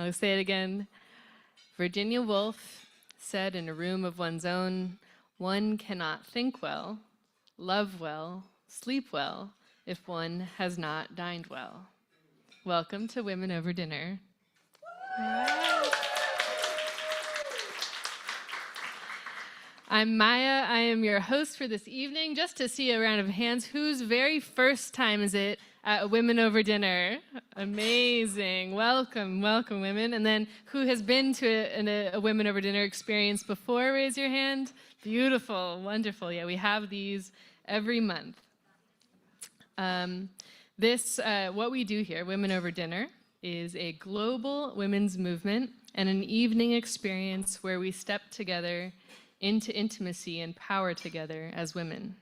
I'll say it again. Virginia Woolf said in a room of one's own, one cannot think well, love well, sleep well, if one has not dined well. Welcome to Women Over Dinner. I'm Maya. I am your host for this evening. Just to see a round of hands, whose very first time is it at Women Over Dinner? Amazing. Welcome, welcome, women. And then who has been to a Women Over Dinner experience before? Raise your hand. Beautiful, wonderful. Yeah, we have these every month. What we do here, Women Over Dinner, is a global women's movement and an evening experience where we step together into intimacy and power together as women.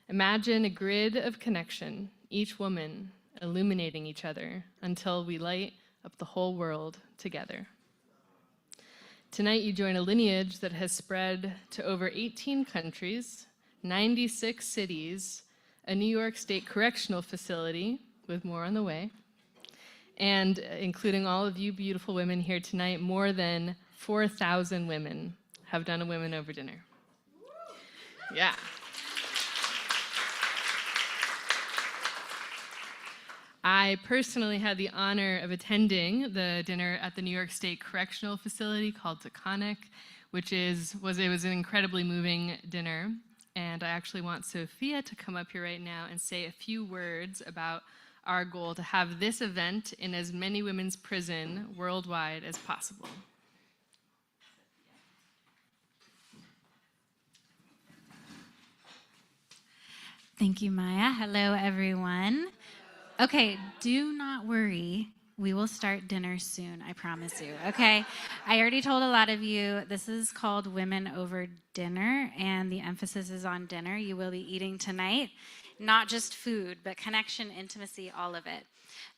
Imagine a grid of connection, each woman illuminating each other until we light up the whole world together. Tonight you join a lineage that has spread to over 18 countries, 96 cities, a New York State correctional facility, with more on the way, and including all of you beautiful women here tonight, more than 4,000 women have done a Women Over Dinner. Yeah. I personally had the honor of attending the dinner at the New York State Correctional Facility called Topeka K, which was an incredibly moving dinner. And I actually want Sophia to come up here right now and say a few words about our goal to have this event in as many women's prison worldwide as possible. Thank you, Maya. Hello, everyone. Okay, do not worry. We will start dinner soon, I promise you, okay? I already told a lot of you, this is called Women Over Dinner, and the emphasis is on dinner. You will be eating tonight, not just food, but connection, intimacy, all of it.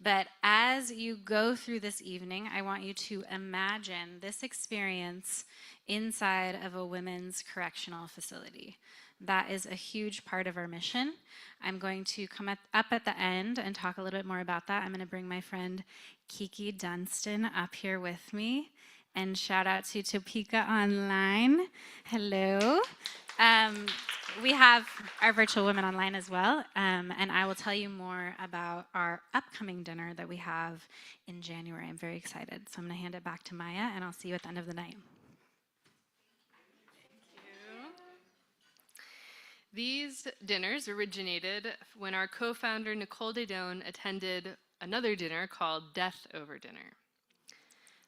But as you go through this evening, I want you to imagine this experience inside of a women's correctional facility. That is a huge part of our mission. I'm going to come up at the end and talk a little bit more about that. I'm going to bring my friend Kiki Dunstan up here with me. And shout out to Topeka Online. Hello. We have our virtual women online as well. And I will tell you more about our upcoming dinner that we have in January. I'm very excited. So I'm going to hand it back to Maya, and I'll see you at the end of the night. These dinners originated when our co-founder Nicole Dedone attended another dinner called Death Over Dinner.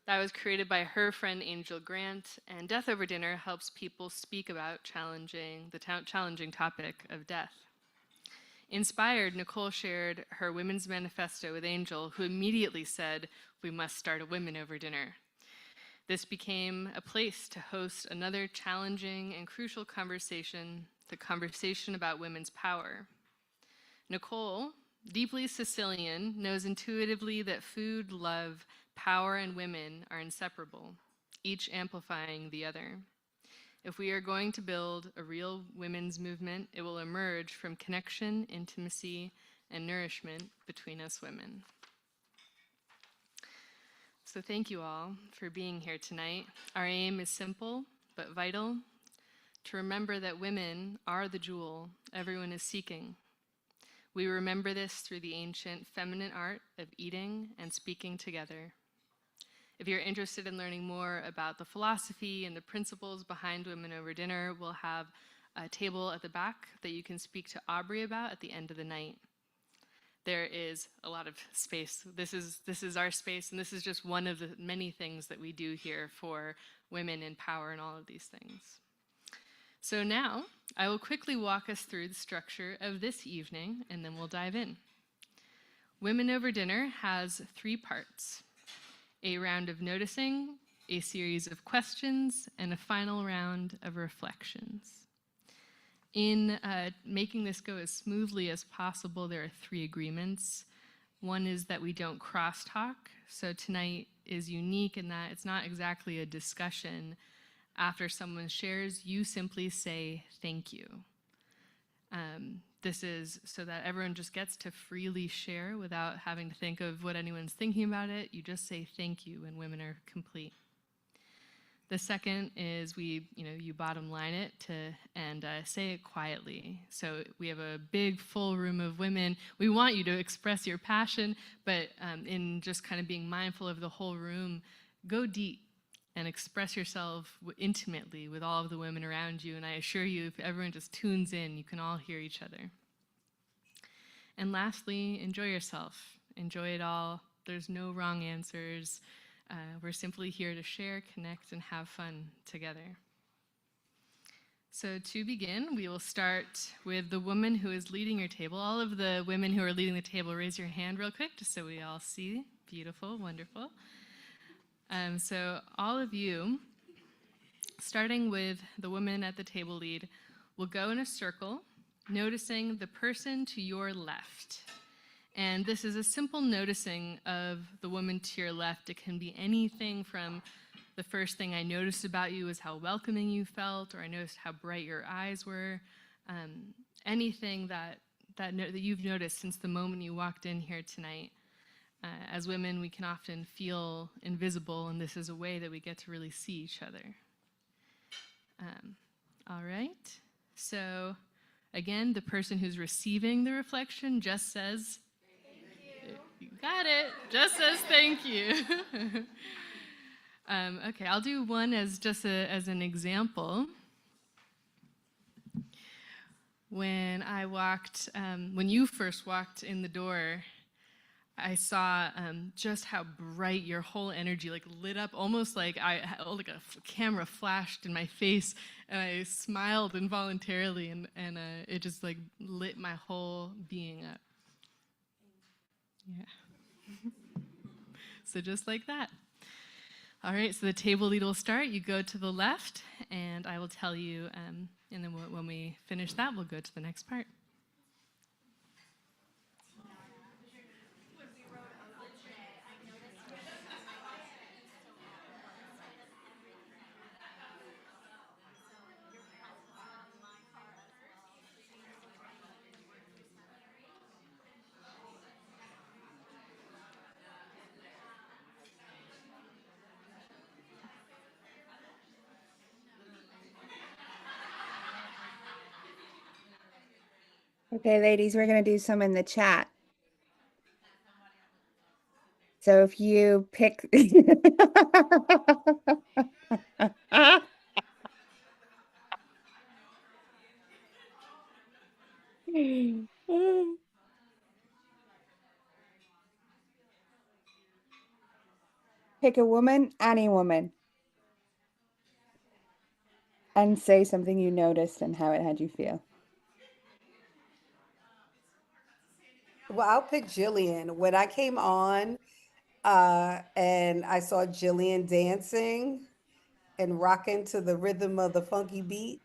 That was created by her friend Angel Grant, and Death Over Dinner helps people speak about the challenging topic of death. Inspired, Nicole shared her women's manifesto with Angel, who immediately said, "We must start a Women Over Dinner." This became a place to host another challenging and crucial conversation, the conversation about women's power. Nicole, deeply Sicilian, knows intuitively that food, love, power, and women are inseparable, each amplifying the other. If we are going to build a real women's movement, it will emerge from connection, intimacy, and nourishment between us women. So thank you all for being here tonight. Our aim is simple but vital: to remember that women are the jewel everyone is seeking. We remember this through the ancient feminine art of eating and speaking together. If you're interested in learning more about the philosophy and the principles behind Women Over Dinner, we'll have a table at the back that you can speak to Aubrey about at the end of the night. There is a lot of space. This is our space, and this is just one of the many things that we do here for women in power and all of these things. So now, I will quickly walk us through the structure of this evening, and then we'll dive in. Women Over Dinner has 3 parts: a round of noticing, a series of questions, and a final round of reflections. In making this go as smoothly as possible, there are 3 agreements. One is that we don't crosstalk. So tonight is unique in that it's not exactly a discussion. After someone shares, you simply say thank you. This is so that everyone just gets to freely share without having to think of what anyone's thinking about it. You just say thank you when women are complete. The second is you bottom line it and say it quietly. So we have a big full room of women. We want you to express your passion, but in just kind of being mindful of the whole room, go deep and express yourself intimately with all of the women around you. And I assure you, if everyone just tunes in, you can all hear each other. And lastly, enjoy yourself. Enjoy it all. There's no wrong answers. We're simply here to share, connect, and have fun together. So to begin, we will start with the woman who is leading your table. All of the women who are leading the table, raise your hand real quick, just so we all see. Beautiful, wonderful. So all of you, starting with the woman at the table lead, will go in a circle, noticing the person to your left. And this is a simple noticing of the woman to your left. It can be anything from the first thing I noticed about you is how welcoming you felt, or I noticed how bright your eyes were. Anything that you've noticed since the moment you walked in here tonight. As women, we can often feel invisible, and this is a way that we get to really see each other. All right. So again, the person who's receiving the reflection just says, thank you. You got it. Just says thank you. Okay, I'll do one as just as an example. When you first walked in the door, I saw just how bright your whole energy lit up, almost like a camera flashed in my face, and I smiled involuntarily, and it just lit my whole being up. Yeah. So just like that. All right, so the table lead will start. You go to the left, and I will tell you, and then when we finish that, we'll go to the next part. Okay, ladies, we're going to do some in the chat. So if you pick... Pick a woman, any woman, and say something you noticed and how it had you feel. Well, I'll pick Jillian. When I came on and I saw Jillian dancing and rocking to the rhythm of the funky beat,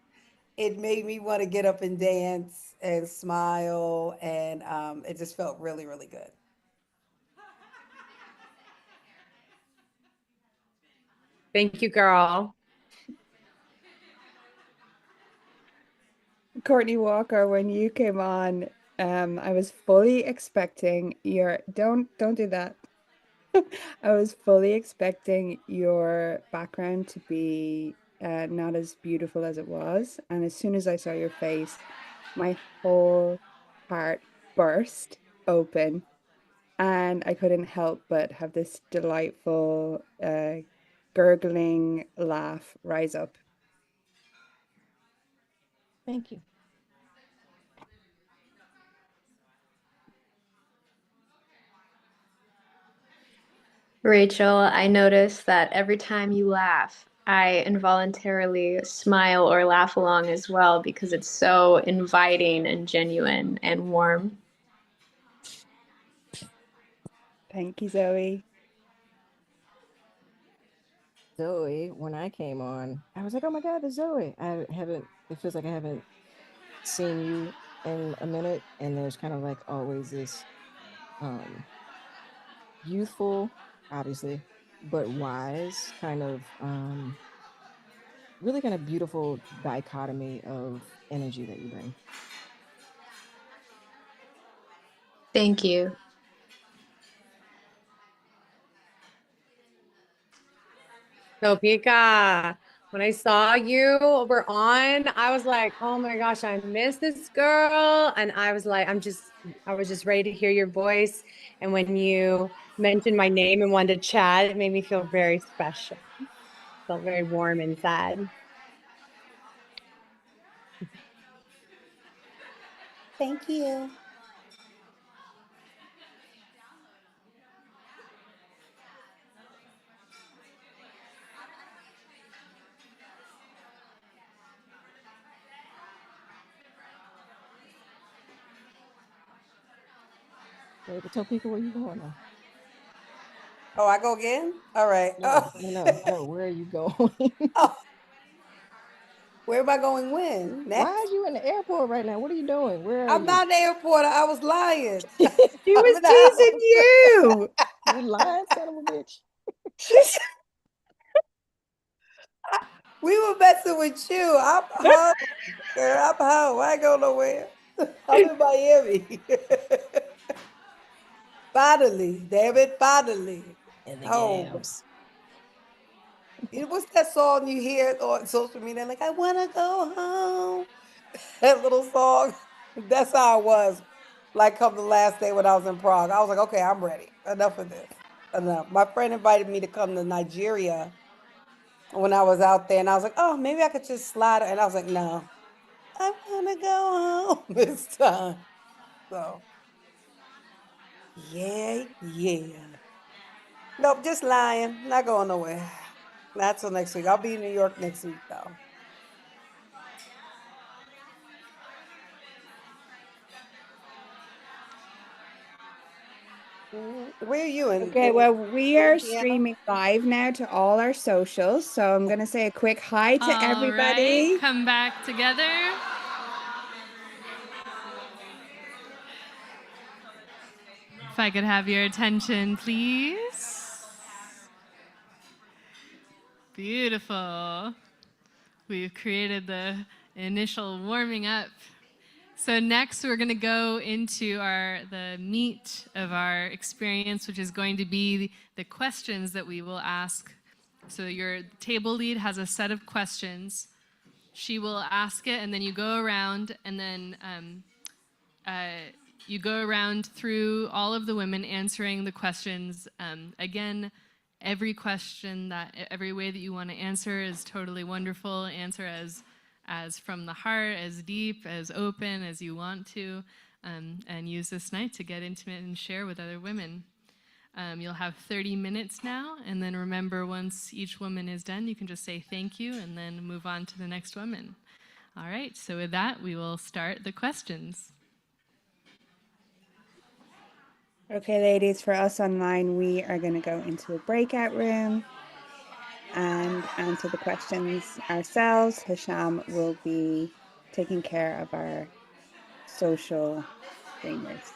it made me want to get up and dance and smile, and it just felt really, really good. Thank you, girl. Courtney Walker, when you came on, I was fully expecting your... Don't do that. I was fully expecting your background to be not as beautiful as it was. And as soon as I saw your face, my whole heart burst open. And I couldn't help but have this delightful, gurgling laugh rise up. Thank you. Rachel, I notice that every time you laugh, I involuntarily smile or laugh along as well because it's so inviting and genuine and warm. Thank you, Zoe. Zoe, when I came on, I was like, oh my God, there's Zoe. It feels like I haven't seen you in a minute. And there's kind of always this youthful, obviously, but wise really kind of beautiful dichotomy of energy that you bring. Thank you. Topeka, when I saw you were on, I was like, oh my gosh, I miss this girl. And I was like, I was just ready to hear your voice. And when you mentioned my name and wanted to chat, it made me feel very special. Felt very warm inside. Thank you. Wait, but Topeka, where you going now? Oh, I go again? All right. No. Where are you going? Oh, where am I going when? Why Next? are you in the airport right now? What are you doing? Where are I'm you? not in the airport. I was lying. She I'm was in the teasing house. you. You lying son of a bitch. She's We were messing with you. I'm home, girl. I'm home. I ain't going nowhere. I'm in Miami. Finally, damn it, finally. And the Home. gams. What's that song you hear on social media? Like, I wanna go home. That little song. That's how I was. Like, come the last day when I was in Prague. I was like, okay, I'm ready. Enough of this. Enough. My friend invited me to come to Nigeria when I was out there, and I was like, oh, maybe I could just slide. And I was like, no, I wanna go home this time. So, yeah. Nope, just lying. Not going nowhere. Not till next week. I'll be in New York next week, though. Where are you in? okay. Well, we are Louisiana? streaming live now to all our socials. So I'm going to say a quick hi to All right, everybody. come back together. If I could have your attention, please. Beautiful. We've created the initial warming up. So next we're going to go into the meat of our experience, which is going to be the questions that we will ask. So your table lead has a set of questions. She will ask it, and then you go around, and then you go around through all of the women answering the questions. Again, every question, every way that you want to answer is totally wonderful. Answer as from the heart, as deep, as open as you want to, and use this night to get intimate and share with other women. You'll have 30 minutes now, and then remember, once each woman is done, you can just say thank you and then move on to the next woman. All right, so with that, we will start the questions. Okay, ladies, for us online, we are going to go into a breakout room and answer the questions ourselves. Hisham will be taking care of our social streamers.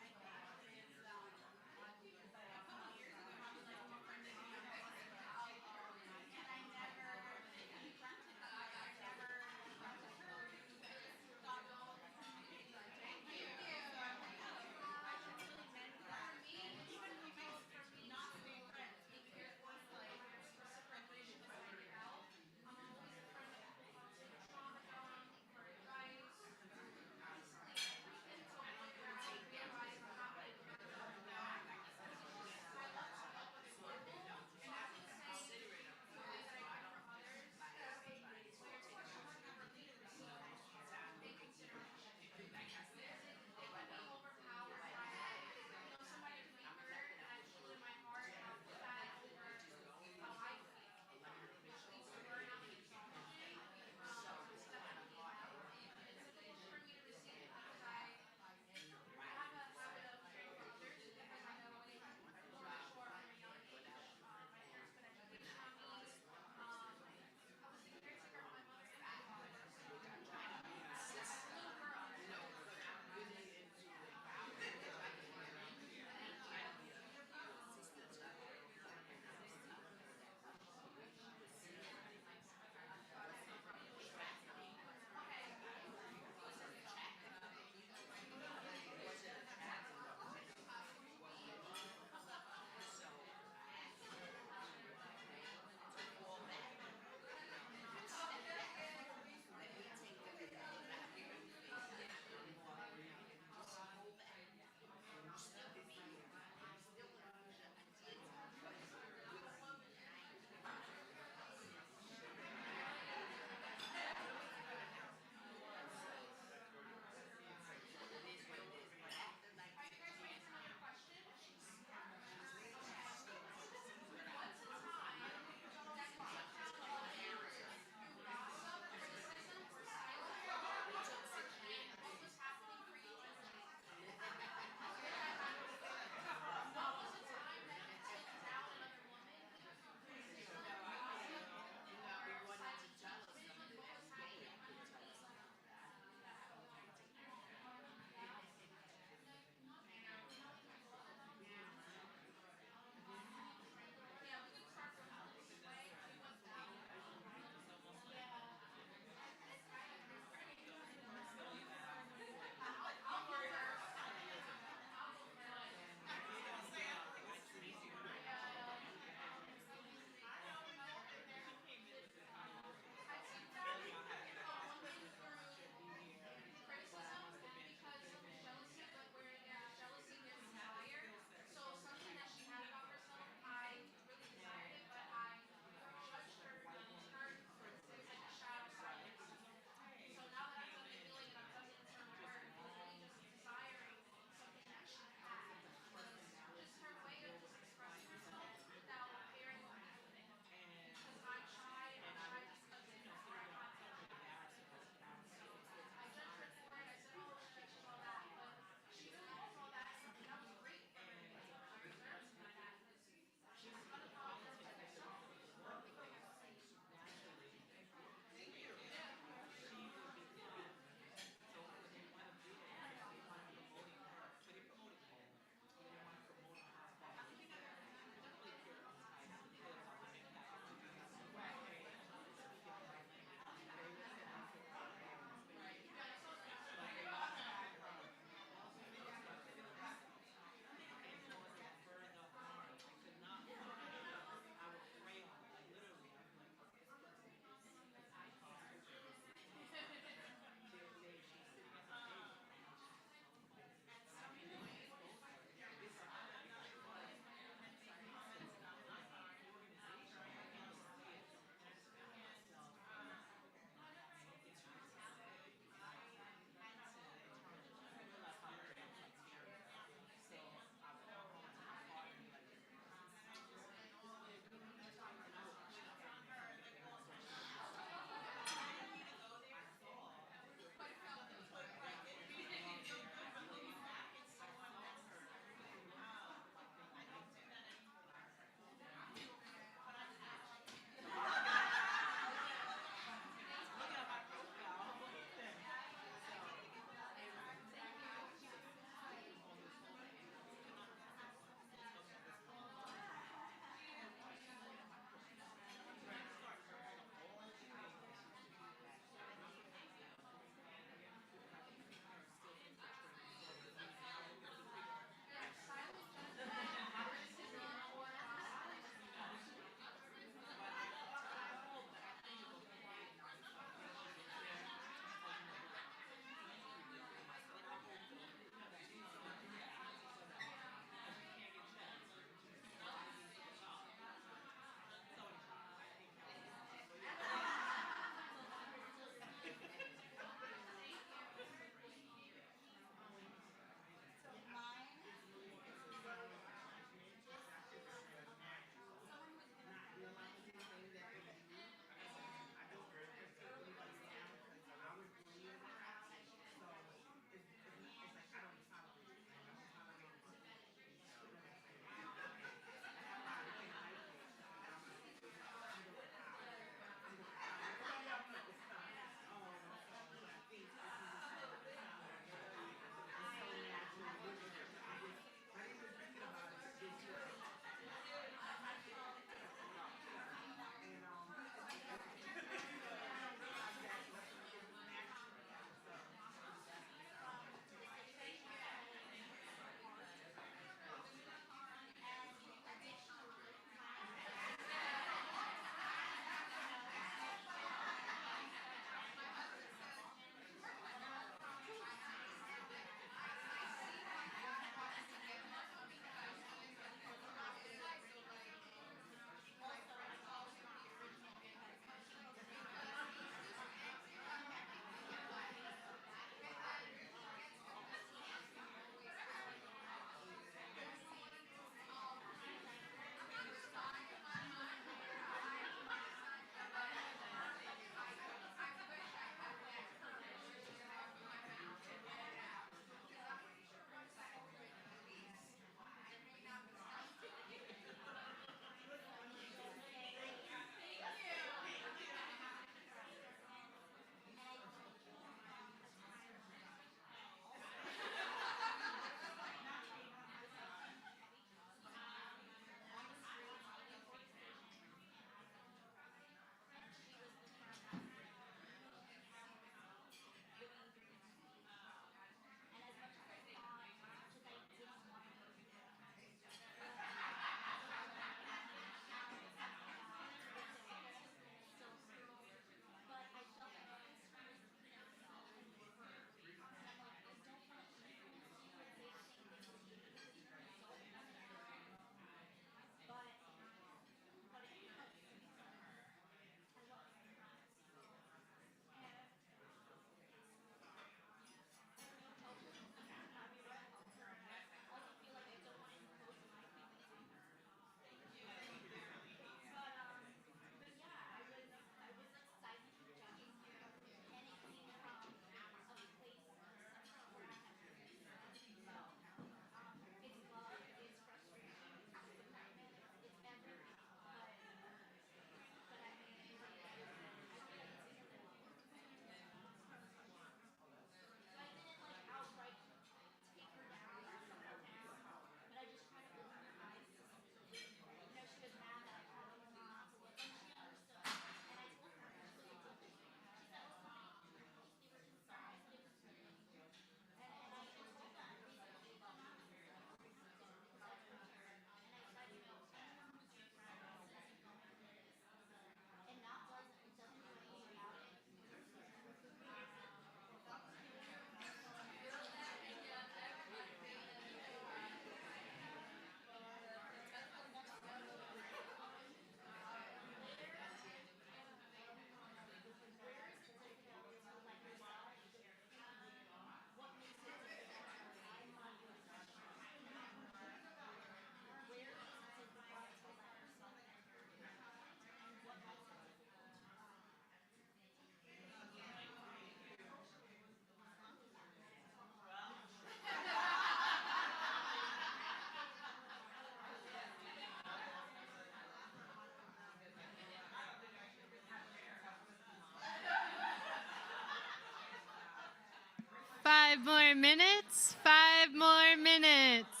more minutes. 5 more minutes.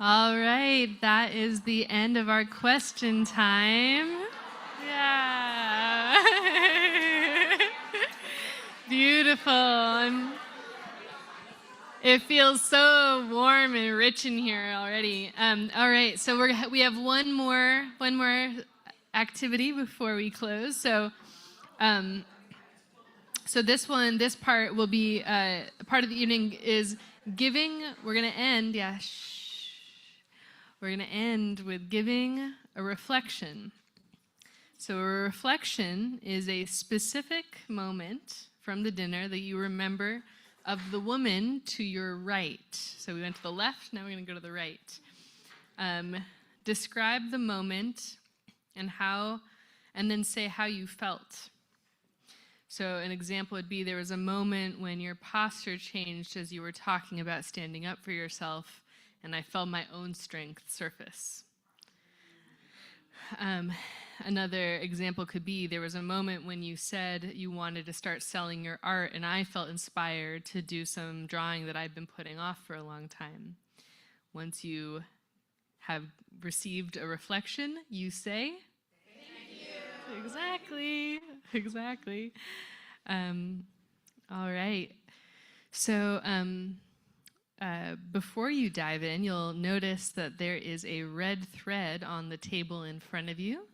All right, that is the end of our question time. Yeah. Beautiful. It feels so warm and rich in here already. All right, so we have one more activity before we close. So, this part will be part of the evening is giving. We're gonna end. Yeah. Shh. We're gonna end with giving a reflection. So a reflection is a specific moment from the dinner that you remember of the woman to your right. So we went to the left, now we're going to go to the right. Describe the moment and then say how you felt. So an example would be there was a moment when your posture changed as you were talking about standing up for yourself, and I felt my own strength surface. Another example could be there was a moment when you said you wanted to start selling your art, and I felt inspired to do some drawing that I've been putting off for a long time. Once you have received a reflection, you say, "Thank you." Exactly. All right. So before you dive in, you'll notice that there is a red thread on the table in front of you.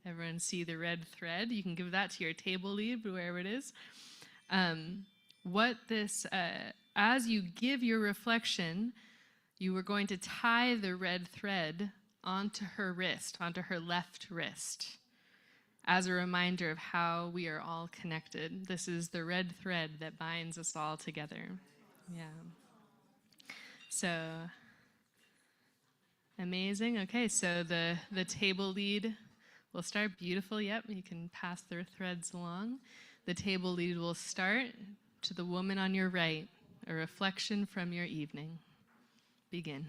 Everyone see the red thread? You can give that to your table lead, wherever it is. As you give your reflection, you are going to tie the red thread onto her wrist, onto her left wrist, as a reminder of how we are all connected. This is the red thread that binds us all together. Yeah. So, amazing. Okay, so the table lead will start. Beautiful. Yep, you can pass their threads along. The table lead will start to the woman on your right, a reflection from your evening. Begin.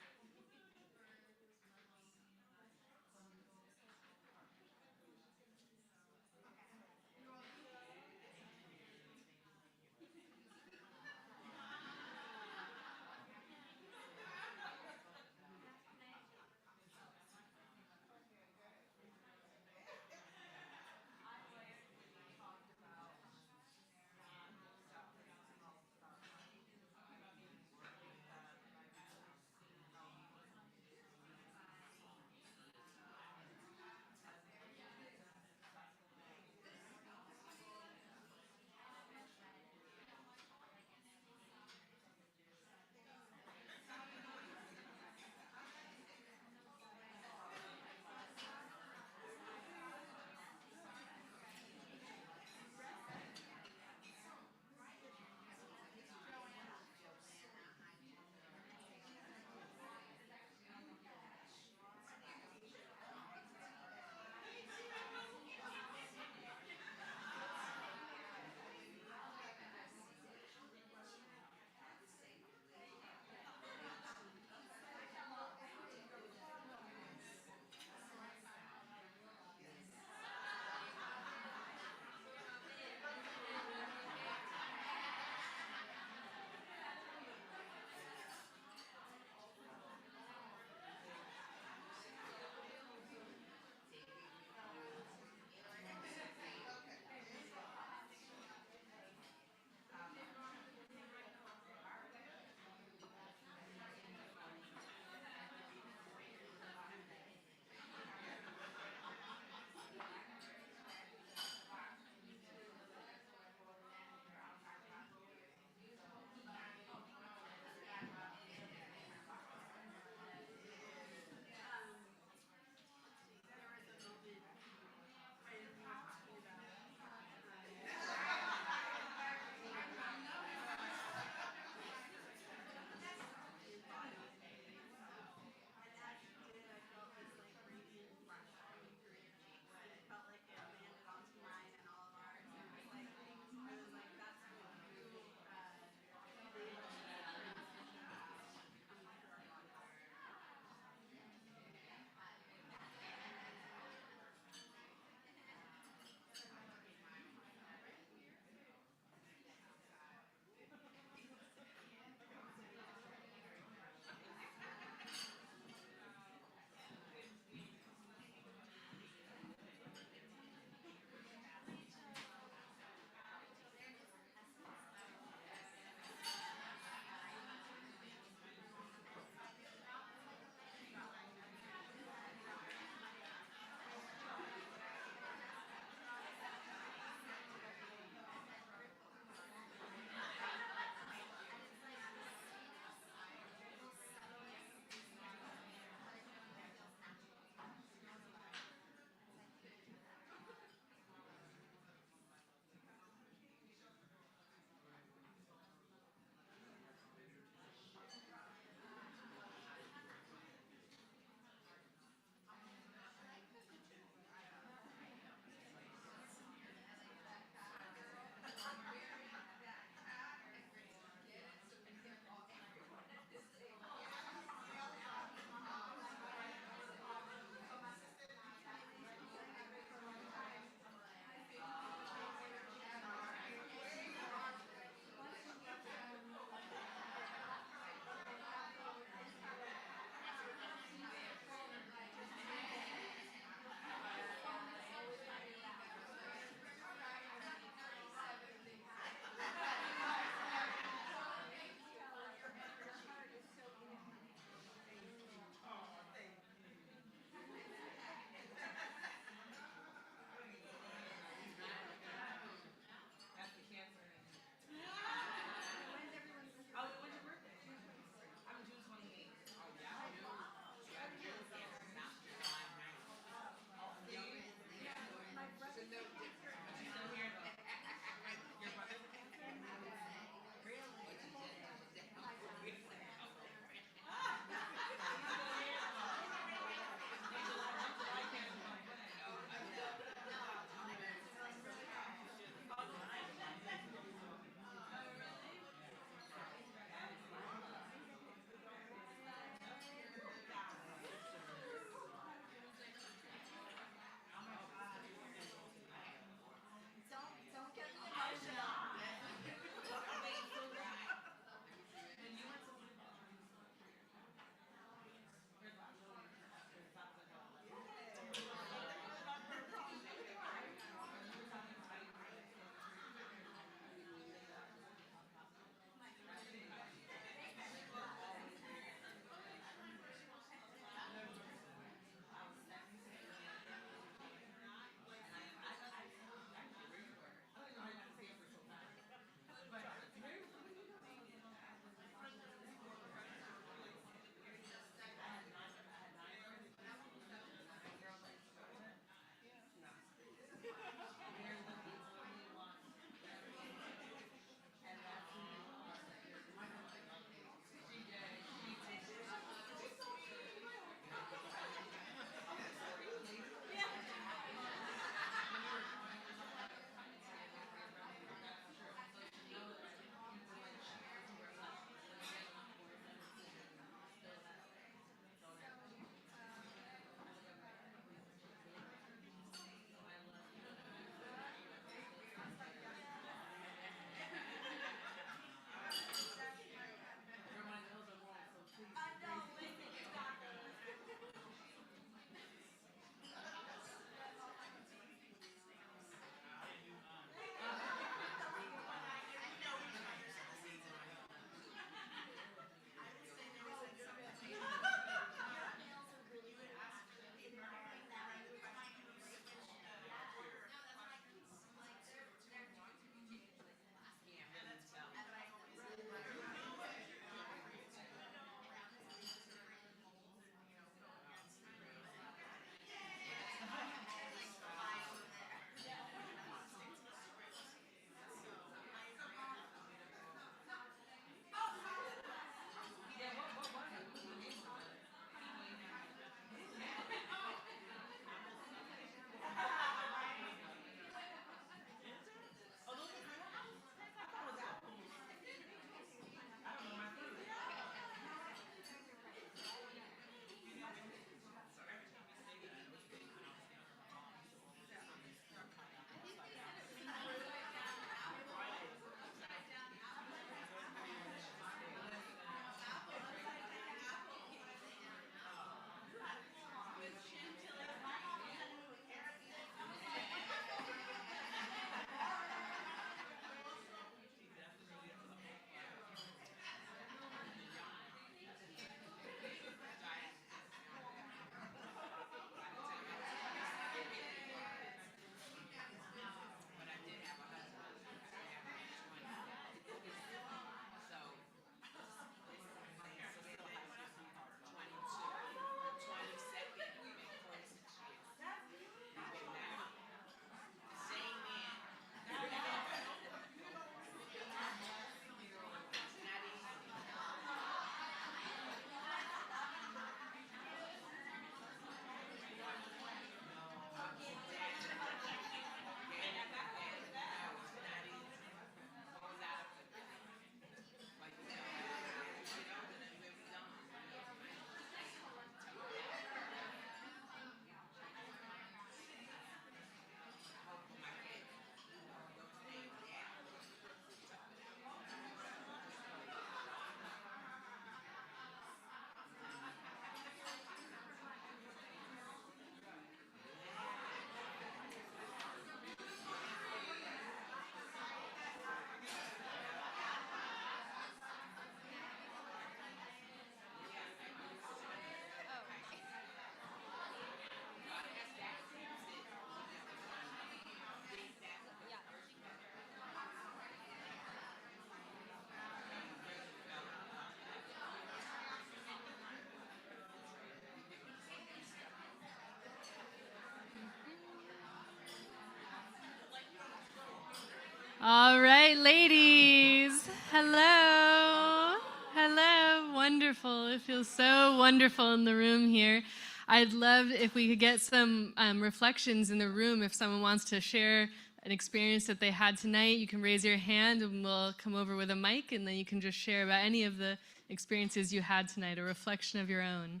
All right, ladies. Hello. Hello. Wonderful. It feels so wonderful in the room here. I'd love if we could get some reflections in the room. If someone wants to share an experience that they had tonight, you can raise your hand and we'll come over with a mic, and then you can just share about any of the experiences you had tonight, a reflection of your own.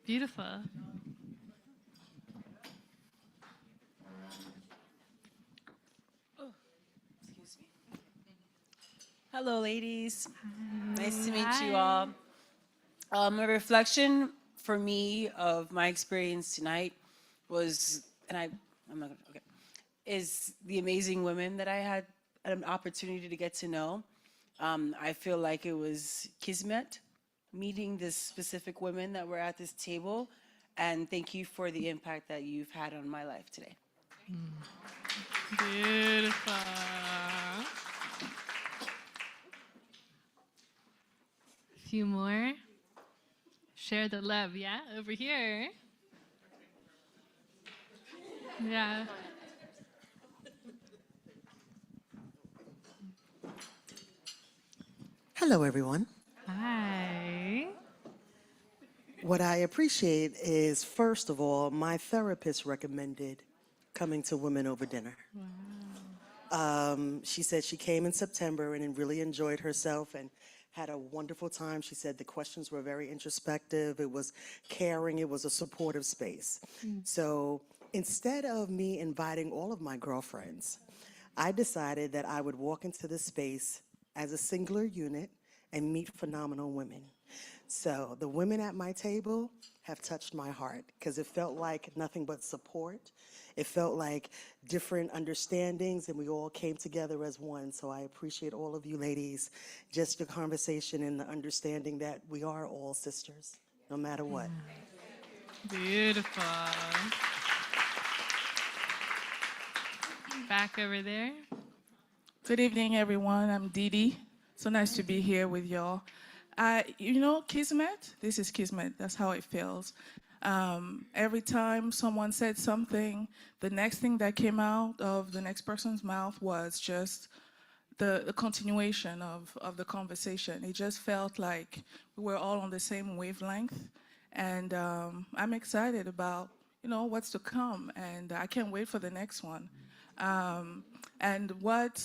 Beautiful. Hello, ladies. Nice to meet you all. A reflection for me of my experience tonight was, I'm not gonna, okay, is the amazing women that I had an opportunity to get to know. I feel like it was kismet meeting this specific women that were at this table, and thank you for the impact that you've had on my life today. Beautiful. A few more. Share the love, yeah? Over here. Yeah. Hello, everyone. Hi. What I appreciate is, first of all, my therapist recommended coming to Women Over Dinner. She said she came in September and really enjoyed herself and had a wonderful time. She said the questions were very introspective, it was caring, it was a supportive space. So instead of me inviting all of my girlfriends, I decided that I would walk into this space as a singular unit and meet phenomenal women. So the women at my table have touched my heart because it felt like nothing but support. It felt like different understandings, and we all came together as one. So I appreciate all of you ladies, just your conversation and the understanding that we are all sisters, no matter what. Beautiful. Back over there. Good evening, everyone. I'm Dee Dee. So nice to be here with y'all. Kismet, this is Kismet. That's how it feels. Every time someone said something, the next thing that came out of the next person's mouth was just the continuation of the conversation. It just felt like we were all on the same wavelength. And I'm excited about, what's to come. And I can't wait for the next one. And what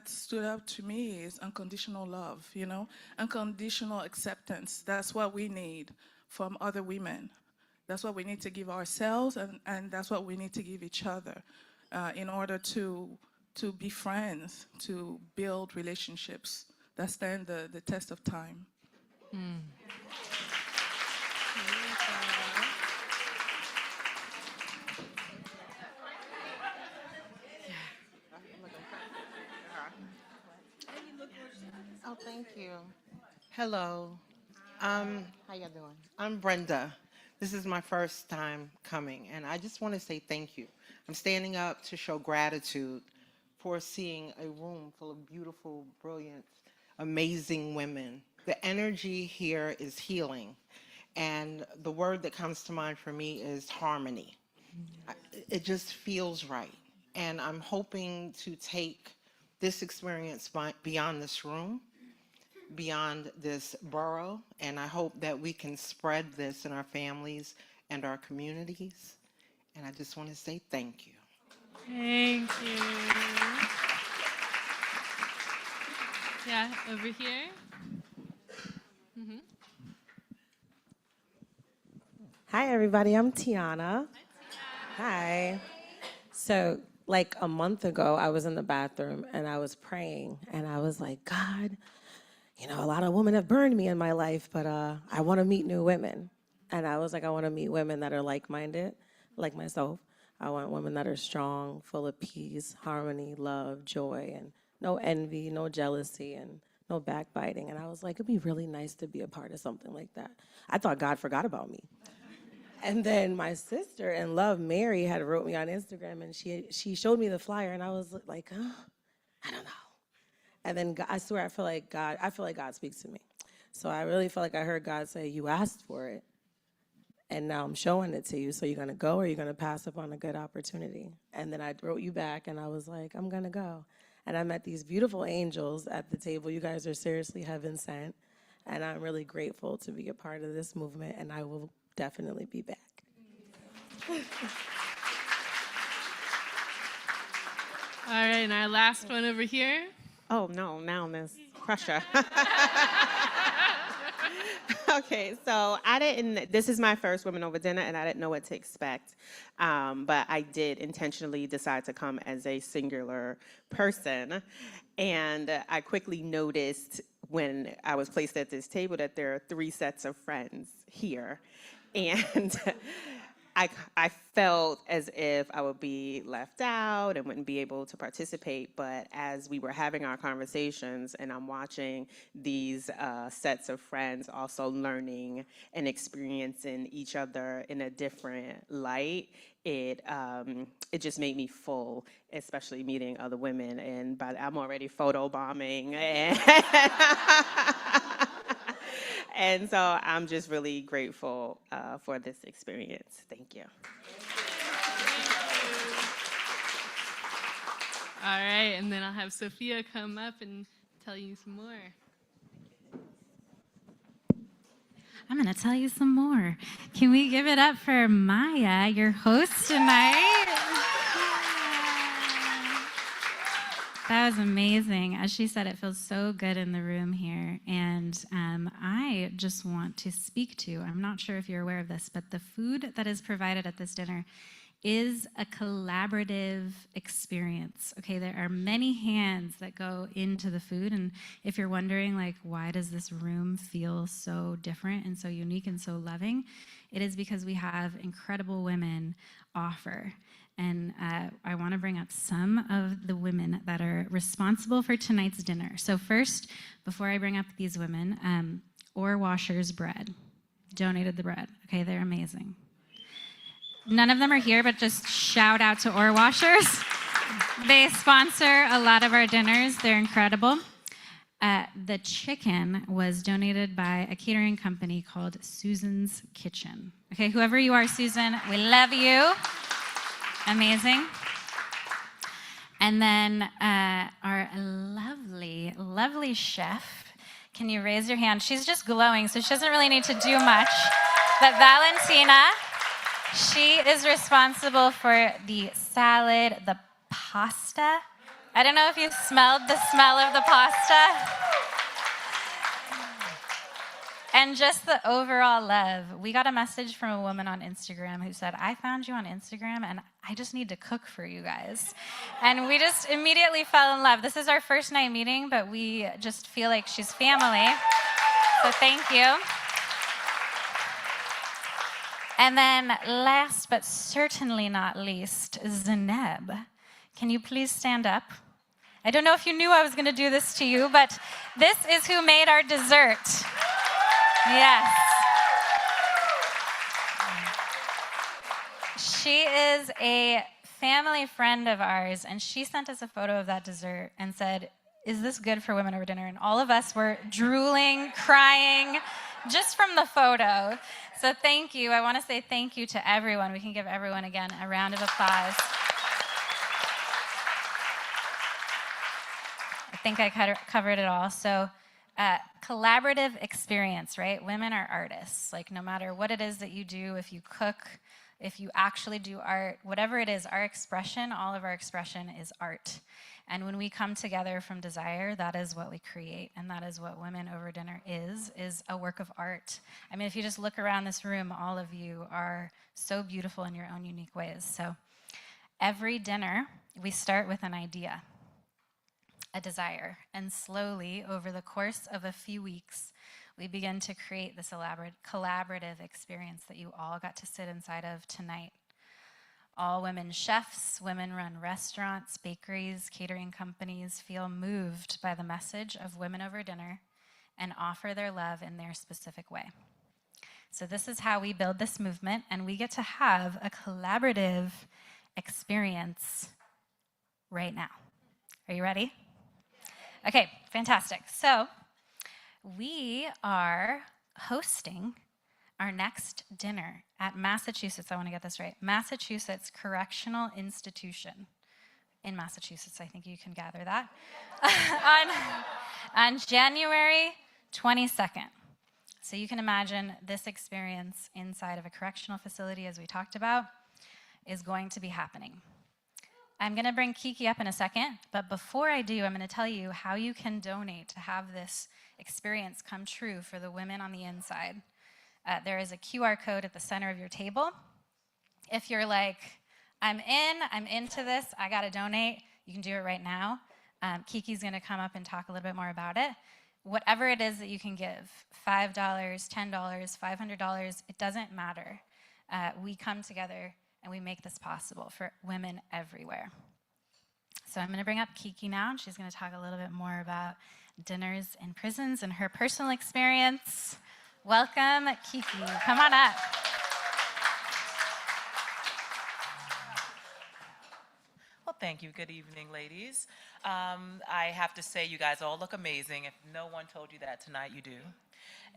stood out to me is unconditional love, unconditional acceptance. That's what we need from other women. That's what we need to give ourselves, and that's what we need to give each other in order to be friends, to build relationships that stand the test of time. Oh, thank you. Hello. How y'all doing? I'm Brenda. This is my first time coming, and I just want to say thank you. I'm standing up to show gratitude for seeing a room full of beautiful, brilliant, amazing women. The energy here is healing, and the word that comes to mind for me is harmony. It just feels right, and I'm hoping to take this experience beyond this room, beyond this borough, and I hope that we can spread this in our families and our communities. And I just want to say thank you. Thank you. Yeah, over here. Hi, everybody. I'm Tiana. Hi. So, like a month ago, I was in the bathroom and I was praying, and I was like, God, a lot of women have burned me in my life, but I want to meet new women. And I was like, I want to meet women that are like-minded, like myself. I want women that are strong, full of peace, harmony, love, joy, and no envy, no jealousy, and no backbiting. And I was like, it'd be really nice to be a part of something like that. I thought God forgot about me. And then my sister in love, Mary, had wrote me on Instagram, and she showed me the flyer, and I was like, I don't know. And then I swear, I feel like God speaks to me. So I really felt like I heard God say, you asked for it. and now I'm showing it to you. So you're going to go, or you're going to pass up on a good opportunity? And then I wrote you back, and I was like, I'm going to go. And I met these beautiful angels at the table. You guys are seriously heaven sent. And I'm really grateful to be a part of this movement, and I will definitely be back. All right, and our last one over here. Oh, no, now Miss Crusher. Okay, so this is my first Women Over Dinner, and I didn't know what to expect. But I did intentionally decide to come as a singular person. And I quickly noticed when I was placed at this table that there are 3 sets of friends here. And I felt as if I would be left out and wouldn't be able to participate. But as we were having our conversations and I'm watching these sets of friends also learning and experiencing each other in a different light, it just made me full, especially meeting other women. And I'm already photo bombing. And so I'm just really grateful for this experience. Thank you. All right, and then I'll have Sophia come up and tell you some more. I'm going to tell you some more. Can we give it up for Maya, your host tonight? That was amazing. As she said, it feels so good in the room here. And I just want to speak to, I'm not sure if you're aware of this, but the food that is provided at this dinner is a collaborative experience. Okay, there are many hands that go into the food. And if you're wondering, like, why does this room feel so different and so unique and so loving? It is because we have incredible women offer. And I want to bring up some of the women that are responsible for tonight's dinner. So first, before I bring up these women, Ore Washers Bread donated the bread. Okay, they're amazing. None of them are here, but just shout out to Ore Washers. They sponsor a lot of our dinners. They're incredible. The chicken was donated by a catering company called Susan's Kitchen. Okay, whoever you are, Susan, we love you. Amazing. And then our lovely, lovely chef. Can you raise your hand? She's just glowing, so she doesn't really need to do much. But Valentina, she is responsible for the salad, the pasta. I don't know if you smelled the smell of the pasta. And just the overall love. We got a message from a woman on Instagram who said, I found you on Instagram and I just need to cook for you guys. And we just immediately fell in love. This is our first night meeting, but we just feel like she's family. So thank you. And then last but certainly not least, Zeneb. Can you please stand up? I don't know if you knew I was going to do this to you, but this is who made our dessert. Yes. She is a family friend of ours, and she sent us a photo of that dessert and said, is this good for Women Over Dinner? And all of us were drooling, crying, just from the photo. So thank you. I want to say thank you to everyone. We can give everyone, again, a round of applause. I think I covered it all. So collaborative experience, right? Women are artists. Like, no matter what it is that you do, if you cook, if you actually do art, whatever it is, our expression, all of our expression is art. And when we come together from desire, that is what we create. And that is what Women Over Dinner is a work of art. I mean, if you just look around this room, all of you are so beautiful in your own unique ways. So every dinner, we start with an idea, a desire, and slowly, over the course of a few weeks, we begin to create this elaborate collaborative experience that you all got to sit inside of tonight. All women chefs, women-run restaurants, bakeries, catering companies feel moved by the message of Women Over Dinner and offer their love in their specific way. So this is how we build this movement, and we get to have a collaborative experience right now. Are you ready? Okay, fantastic. So we are hosting our next dinner at Massachusetts, I want to get this right, Massachusetts Correctional Institution. In Massachusetts, I think you can gather that, on January 22nd. So you can imagine this experience inside of a correctional facility, as we talked about, is going to be happening. I'm going to bring Kiki up in a second, but before I do, I'm going to tell you how you can donate to have this experience come true for the women on the inside. There is a QR code at the center of your table. If you're like, I'm into this, I got to donate, you can do it right now. Kiki's going to come up and talk a little bit more about it. Whatever it is that you can give, $5, $10, $500, it doesn't matter. We come together and we make this possible for women everywhere. So I'm going to bring up Kiki now, and she's going to talk a little bit more about dinners in prisons and her personal experience. Welcome, Kiki. Come on up. Well, thank you. Good evening, ladies. I have to say, you guys all look amazing. If no one told you that tonight, you do.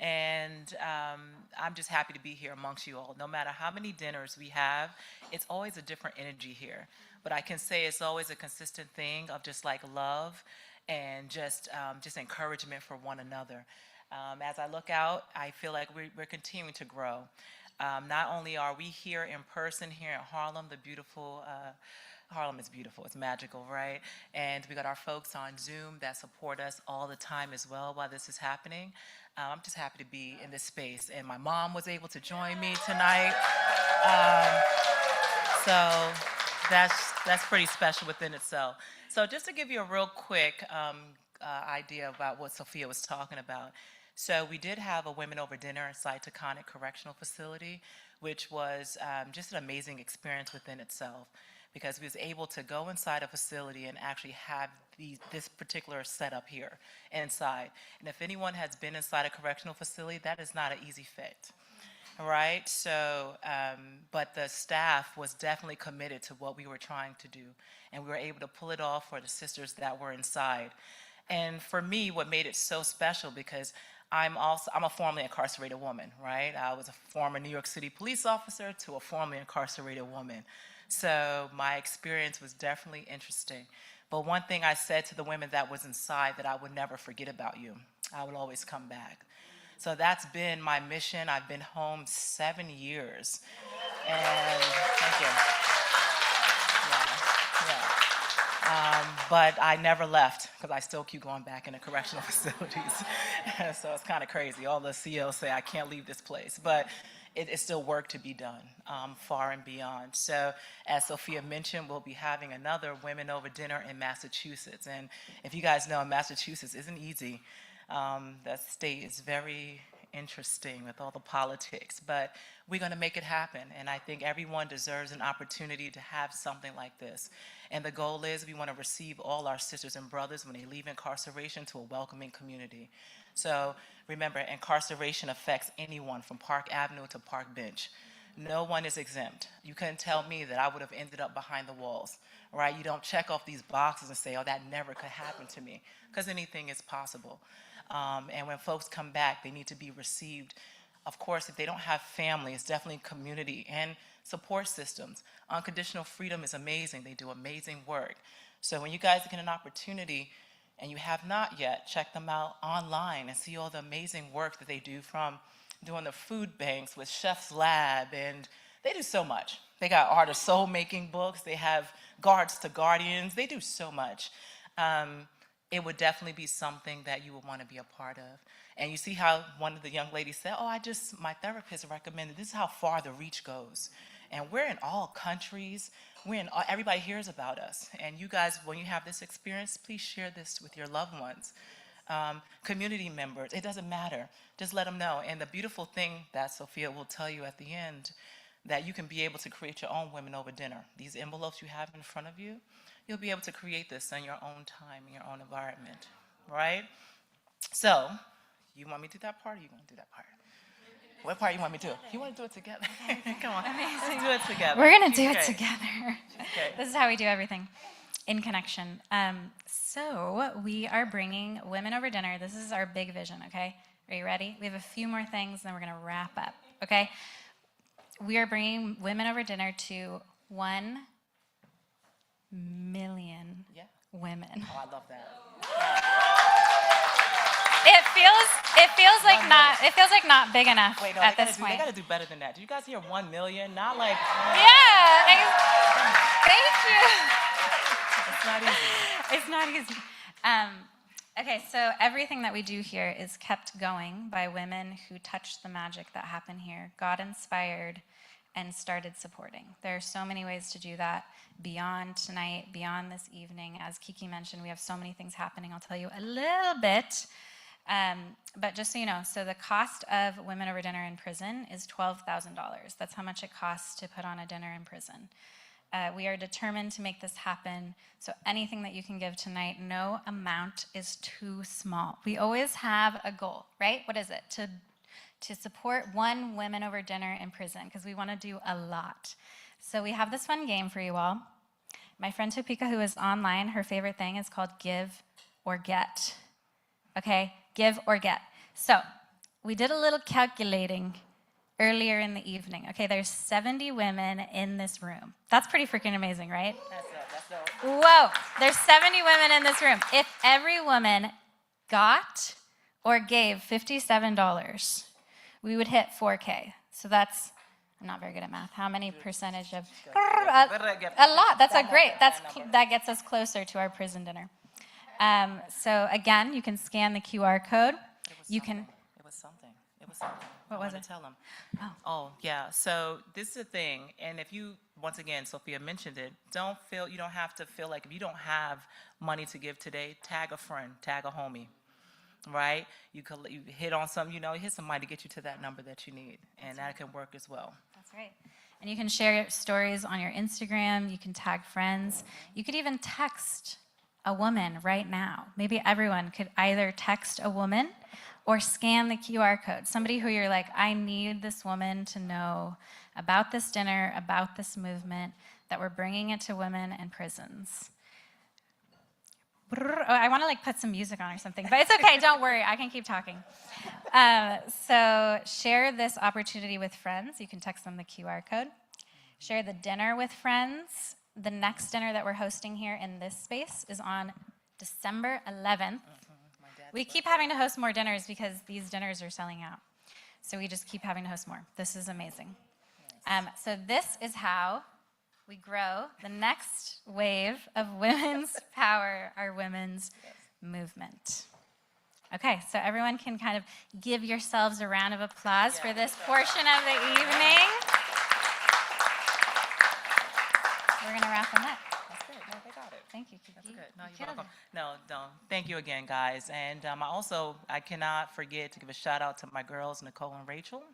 And I'm just happy to be here amongst you all. No matter how many dinners we have, it's always a different energy here. But I can say it's always a consistent thing of just like love and just encouragement for one another. As I look out, I feel like we're continuing to grow. Not only are we here in person here in Harlem, the beautiful Harlem is beautiful. It's magical, right? And we got our folks on Zoom that support us all the time as well while this is happening. I'm just happy to be in this space. And my mom was able to join me tonight. So that's pretty special within itself. So just to give you a real quick idea about what Sophia was talking about. So we did have a Women Over Dinner inside Topeka Correctional Facility, which was just an amazing experience within itself, because we was able to go inside a facility and actually have this particular setup here inside. And if anyone has been inside a correctional facility, that is not an easy fit, right? So, but the staff was definitely committed to what we were trying to do, and we were able to pull it off for the sisters that were inside. And for me, what made it so special, because I'm a formerly incarcerated woman, right? I was a former New York City police officer to a formerly incarcerated woman. So my experience was definitely interesting. But one thing I said to the women that was inside, that I would never forget about you. I would always come back. So that's been my mission. I've been home 7 years. And thank you. But I never left, because I still keep going back into correctional facilities. So it's kind of crazy. All the CEOs say I can't leave this place. But it's still work to be done, far and beyond. So as Sophia mentioned, we'll be having another Women Over Dinner in Massachusetts. And if you guys know, Massachusetts isn't easy. That state is very interesting with all the politics, but we're going to make it happen. And I think everyone deserves an opportunity to have something like this. And the goal is we want to receive all our sisters and brothers when they leave incarceration to a welcoming community. So remember, incarceration affects anyone from Park Avenue to Park Bench. No one is exempt. You couldn't tell me that I would have ended up behind the walls, right? You don't check off these boxes and say, oh, that never could happen to me, because anything is possible. And when folks come back, they need to be received. Of course, if they don't have family, it's definitely community and support systems. Unconditional Freedom is amazing. They do amazing work. So when you guys get an opportunity, and you have not yet, check them out online and see all the amazing work that they do, from doing the food banks with Chef's Lab, and they do so much. They got Art of Soul Making books. They have Guards to Guardians. They do so much. It would definitely be something that you would want to be a part of. And you see how one of the young ladies said, oh, my therapist recommended, this is how far the reach goes. And we're in all countries. Everybody hears about us. And you guys, when you have this experience, please share this with your loved ones. Community members, it doesn't matter. Just let them know. And the beautiful thing that Sophia will tell you at the end, that you can be able to create your own Women Over Dinner. These envelopes you have in front of you, you'll be able to create this in your own time, in your own environment, right? So, you want me to do that part, or you want to do that part? What part you want me to do? You want to do it together? Come on, let's do it together. We're going to do it together. This is how we do everything, in connection. So we are bringing Women Over Dinner. This is our big vision, okay? Are you ready? We have a few more things, then we're going to wrap up, okay? we are bringing Women Over Dinner to 1 million women. Oh, I love that. It feels like not big enough. Wait, no, at this point. They gotta do better than that. Do you guys hear 1 million? Not like. Yeah. Thank you. It's not easy. It's not easy. Okay, so everything that we do here is kept going by women who touched the magic that happened here, got inspired, and started supporting. There are so many ways to do that beyond tonight, beyond this evening. As Kiki mentioned, we have so many things happening. I'll tell you a little bit. But just so you know, so the cost of Women Over Dinner in prison is $12,000. That's how much it costs to put on a dinner in prison. We are determined to make this happen. So anything that you can give tonight, no amount is too small. We always have a goal, right? What is it? To support 1 Women Over Dinner in prison, because we want to do a lot. So we have this fun game for you all. My friend Topeka, who is online, her favorite thing is called Give or Get. Okay, give or get. So we did a little calculating earlier in the evening. Okay, there's 70 women in this room. That's pretty freaking amazing, right? That's Whoa, there's 70 women in this room. If every woman got or gave $57, we would hit 4K. So that's, I'm not very good at math. How many percentage of, a lot, that's a great, that gets us closer to our prison dinner. So again, you can scan the QR code. It was something. What was it? Tell them. Oh, yeah. So this is the thing. And if you, once again, Sophia mentioned it, you don't have to feel like if you don't have money to give today, tag a friend, tag a homie, right? You hit on something, hit somebody to get you to that number that you need. And that can work as well. That's right. And you can share stories on your Instagram. You can tag friends. You could even text a woman right now. Maybe everyone could either text a woman or scan the QR code. Somebody who you're like, I need this woman to know about this dinner, about this movement, that we're bringing it to women in prisons. Oh, I want to put some music on or something, but it's okay, don't worry, I can keep talking. So share this opportunity with friends. You can text them the QR code. Share the dinner with friends. The next dinner that we're hosting here in this space is on December 11th. We keep having to host more dinners because these dinners are selling out. So we just keep having to host more. This is amazing. So this is how we grow the next wave of women's power, our women's movement. Okay, so everyone can kind of give yourselves a round of applause for this portion of the evening. We're going to wrap them up. That's good. No, they got it. Thank you, Kiki. That's good. No, you're welcome. No. Thank you again, guys. And I cannot forget to give a shout out to my girls, Nicole and Rachel.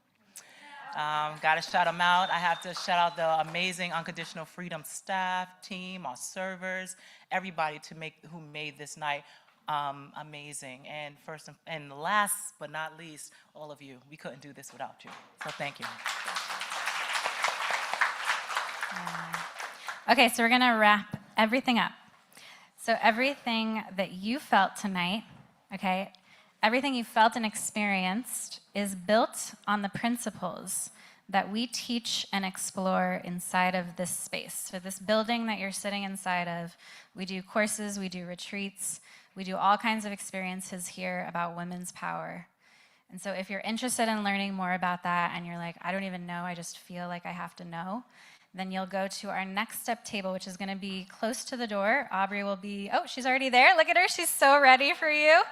Got to shout them out. I have to shout out the amazing Unconditional Freedom staff, team, our servers, everybody who made this night amazing. And first and last but not least, all of you. We couldn't do this without you. So thank you. Okay, so we're going to wrap everything up. So everything that you felt tonight, okay, everything you felt and experienced is built on the principles that we teach and explore inside of this space. So this building that you're sitting inside of, we do courses, we do retreats, we do all kinds of experiences here about women's power. And so if you're interested in learning more about that and you're like, I don't even know, I just feel like I have to know, then you'll go to our next step table, which is going to be close to the door. Aubrey will be, oh, she's already there. Look at her. She's so ready for you.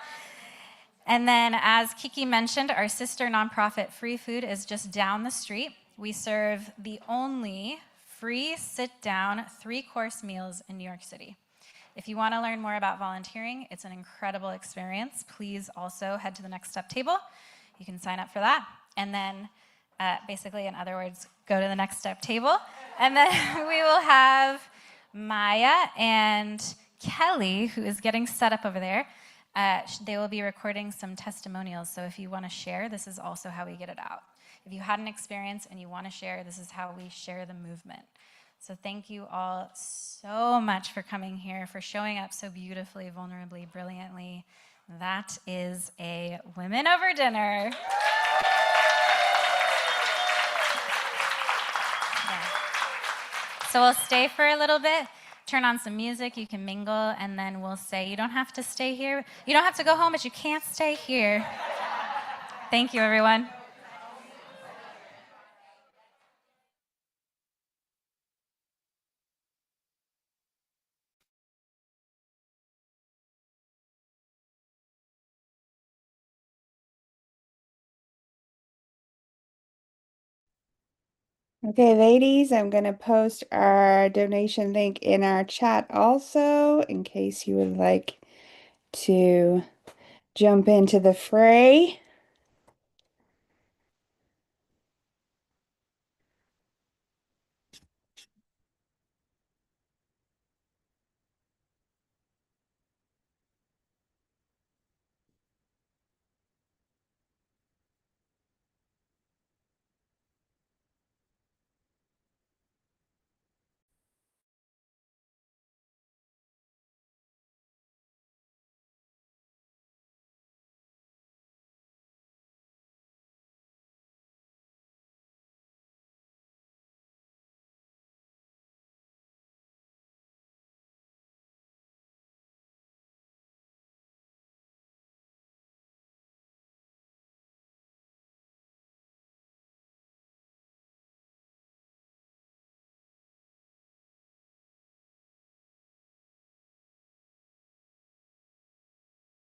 And then as Kiki mentioned, our sister nonprofit Free Food is just down the street. We serve the only free sit-down 3-course meals in New York City. If you want to learn more about volunteering, it's an incredible experience. Please also head to the next step table. You can sign up for that. And then basically, in other words, go to the next step table. And then we will have Maya and Kelly, who is getting set up over there. They will be recording some testimonials. So if you want to share, this is also how we get it out. If you had an experience and you want to share, this is how we share the movement. So thank you all so much for coming here, for showing up so beautifully, vulnerably, brilliantly. That is a Women Over Dinner. So we'll stay for a little bit, turn on some music, you can mingle, and then we'll say, you don't have to stay here. You don't have to go home, but you can't stay here. Thank you, everyone. Okay, ladies, I'm going to post our donation link in our chat also, in case you would like to jump into the fray.